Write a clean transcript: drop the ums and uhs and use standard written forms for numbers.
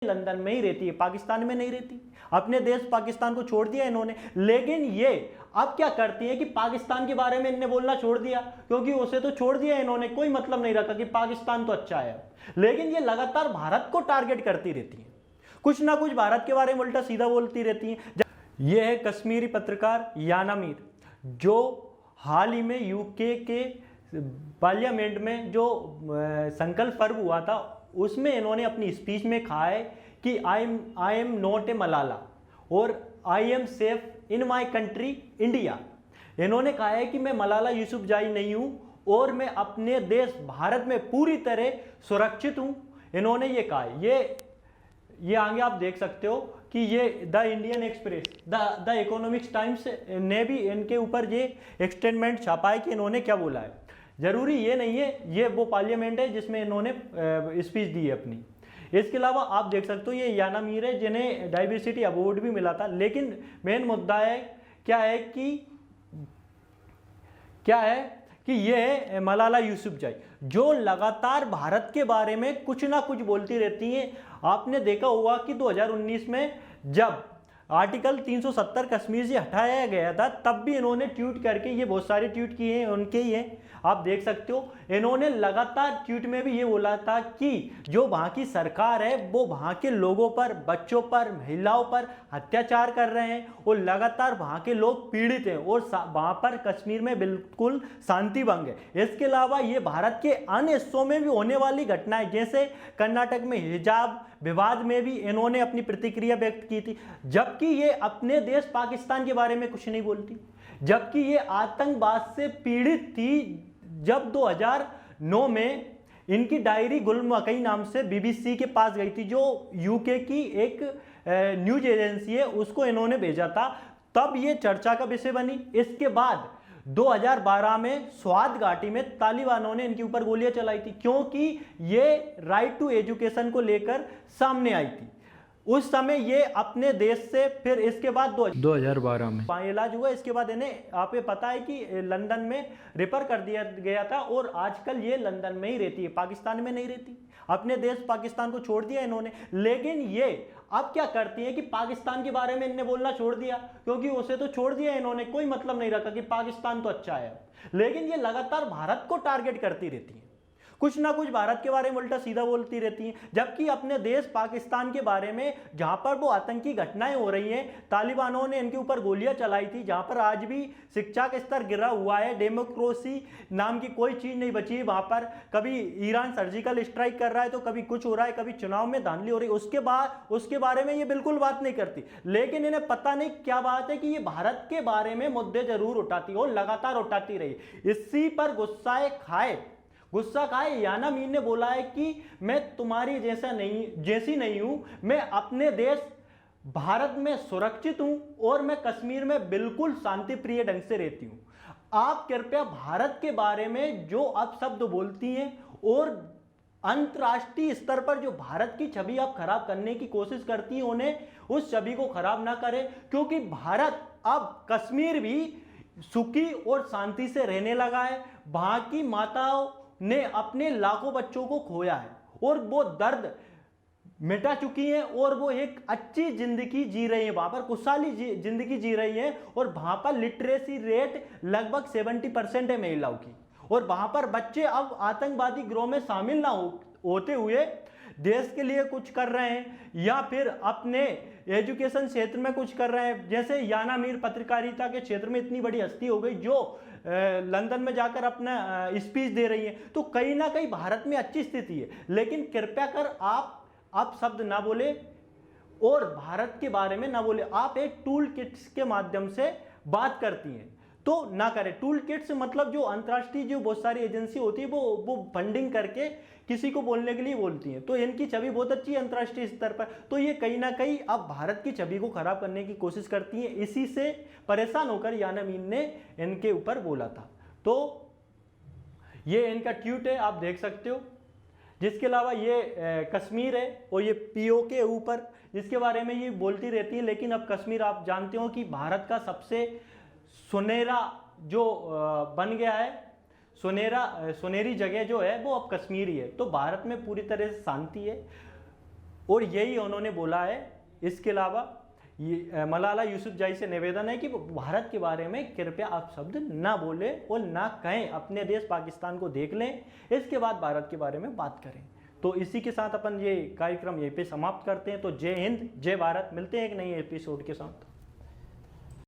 London में ही रहती है, पाकिस्तान में नहीं रहती। अपने देश पाकिस्तान को छोड़ दिया इन्होंने, लेकिन ये अब क्या करती है कि पाकिस्तान के बारे में इन्होंने बोलना छोड़ दिया, क्योंकि उसे तो छोड़ दिया इन्होंने, कोई मतलब नहीं रखा कि पाकिस्तान तो अच्छा है। लेकिन ये लगातार भारत को टारगेट करती रहती है, कुछ ना कुछ भारत के बारे में उल्टा सीधा बोलती रहती है। ये है कश्मीरी पत्रकार याना मीर, जो हाल ही में यूके के पार्लियामेंट में जो संकल्प पर्व हुआ था उसमें इन्होंने अपनी स्पीच में कहा है कि I am not a Malala और I am safe in my country India. इन्होंने कहा है कि मैं मलाला यूसुफजाई नहीं हूं और मैं अपने देश भारत में पूरी तरह सुरक्षित हूं, इन्होंने ये कहा है। ये आगे आप देख सकते हो कि ये the Indian express, the economics times ने भी इनके ऊपर ये एक्सटेटमेंट छापा है कि इन्होंने क्या बोला है। जरूरी ये नहीं है ये वो पार्लियामेंट है जिसमें इन्होंने स्पीच दी है अपनी। इसके अलावा आप देख सकते हो ये याना मीर है जिन्हें डाइवर्सिटी अवार्ड भी मिला था। लेकिन मेन मुद्दा है क्या है कि ये है मलाला यूसुफजाई, जो लगातार भारत के बारे में कुछ ना कुछ बोलती रहती हैं। आपने देखा होगा कि 2019 में जब आर्टिकल 370 कश्मीर से हटाया गया था तब भी इन्होंने ट्वीट करके, ये बहुत सारे ट्वीट किए हैं उनके ही हैं, आप देख सकते हो। इन्होंने लगातार ट्वीट में भी ये बोला था कि जो वहाँ की सरकार है वो वहाँ के लोगों पर, बच्चों पर, महिलाओं पर अत्याचार कर रहे हैं और लगातार वहाँ के लोग पीड़ित हैं और वहाँ पर कश्मीर में बिल्कुल शांति भंग है। इसके अलावा ये भारत के अन्य हिस्सों में भी होने वाली घटनाएं, जैसे कर्नाटक में हिजाब विवाद में भी इन्होंने अपनी प्रतिक्रिया व्यक्त की थी, जबकि ये अपने देश पाकिस्तान के बारे में कुछ नहीं बोलती, जबकि ये आतंकवाद से पीड़ित थी। जब 2009 में इनकी डायरी गुल मकई नाम से बीबीसी के पास गई थी, जो यूके की एक न्यूज एजेंसी है, उसको इन्होंने भेजा था, तब ये चर्चा का विषय बनी। इसके बाद 2012 में स्वात घाटी में तालिबानों ने इनके ऊपर गोलियां चलाई थी, क्योंकि ये राइट टू एजुकेशन को लेकर सामने आई थी। उस समय ये अपने देश से, फिर इसके बाद 2012 में इलाज हुआ। इसके बाद इन्हें आप ये पता है कि लंदन में रेफर कर दिया गया था और आजकल ये लंदन में ही रहती है, पाकिस्तान में नहीं रहती। अपने देश पाकिस्तान को छोड़ दिया इन्होंने। लेकिन ये अब क्या करती है कि पाकिस्तान के बारे में इन्हें बोलना छोड़ दिया, क्योंकि उसे तो छोड़ दिया इन्होंने, कोई मतलब नहीं रखा कि पाकिस्तान तो अच्छा है। लेकिन ये लगातार भारत को टारगेट करती रहती है, कुछ ना कुछ भारत के बारे में उल्टा सीधा बोलती रहती हैं, जबकि अपने देश पाकिस्तान के बारे में जहां पर वो आतंकी घटनाएं हो रही हैं, तालिबानों ने इनके ऊपर गोलियां चलाई थी, जहां पर आज भी शिक्षा का स्तर गिरा हुआ है, डेमोक्रेसी नाम की कोई चीज नहीं बची है वहां पर। कभी ईरान सर्जिकल स्ट्राइक कर रहा है तो कभी कुछ हो रहा है, कभी चुनाव में धांधली हो रही है, उसके बारे में ये बिल्कुल बात नहीं करती। लेकिन इन्हें पता नहीं क्या बात है कि ये भारत के बारे में मुद्दे जरूर उठाती और लगातार उठाती रही। इसी पर गुस्सा खाए याना मीर ने बोला है कि मैं तुम्हारी जैसी नहीं हूं, मैं अपने देश भारत में सुरक्षित हूं और मैं कश्मीर में बिल्कुल शांति प्रिय ढंग से रहती हूं। आप कृपया भारत के बारे में जो आप शब्द बोलती हैं और अंतर्राष्ट्रीय स्तर पर जो भारत की छवि आप खराब करने की कोशिश करती हैं, उन्हें उस छवि को खराब ना करें, क्योंकि भारत अब कश्मीर भी सुखी और शांति से रहने लगा है। वहां की माताओं ने अपने लाखों बच्चों को खोया है और वो दर्द मिटा चुकी हैं और वो एक अच्छी जिंदगी जी रही है, वहां पर खुशहाली जिंदगी जी रही है। और वहां पर लिटरेसी रेट लगभग 70% है महिलाओं की, और वहां पर बच्चे अब आतंकवादी गिरोह में शामिल ना होते हुए देश के लिए कुछ कर रहे हैं या फिर अपने एजुकेशन क्षेत्र में कुछ कर रहे हैं। जैसे याना मीर पत्रकारिता के क्षेत्र में इतनी बड़ी हस्ती हो गई जो लंदन में जाकर अपना स्पीच दे रही है, तो कहीं ना कहीं भारत में अच्छी स्थिति है। लेकिन कृपया कर आप शब्द ना बोले और भारत के बारे में ना बोले। आप एक टूल किट्स के माध्यम से बात करती हैं तो ना करें। टूल किट्स मतलब जो अंतर्राष्ट्रीय जो बहुत सारी एजेंसी होती है वो फंडिंग करके किसी को बोलने के लिए बोलती हैं, तो इनकी छवि बहुत अच्छी है अंतर्राष्ट्रीय स्तर पर, तो ये कहीं ना कहीं अब भारत की छवि को खराब करने की कोशिश करती हैं। इसी से परेशान होकर याना मीर ने इनके ऊपर बोला था। तो ये इनका ट्वीट है, आप देख सकते हो। जिसके अलावा ये कश्मीर है और ये पीओ के ऊपर जिसके बारे में ये बोलती रहती है। लेकिन अब कश्मीर आप जानते हो कि भारत का सबसे सुनहरा जो बन गया है, सुनहरी जगह जो है वो अब कश्मीर ही है। तो भारत में पूरी तरह से शांति है और यही उन्होंने बोला है। इसके अलावा ये मलाला यूसुफजई से निवेदन है कि वो भारत के बारे में कृपया आप शब्द ना बोले और ना कहें, अपने देश पाकिस्तान को देख लें, इसके बाद भारत के बारे में बात करें। तो इसी के साथ अपन ये कार्यक्रम यहीं पे समाप्त करते हैं। तो जय हिंद, जय भारत, मिलते हैं एक नई एपिसोड के साथ।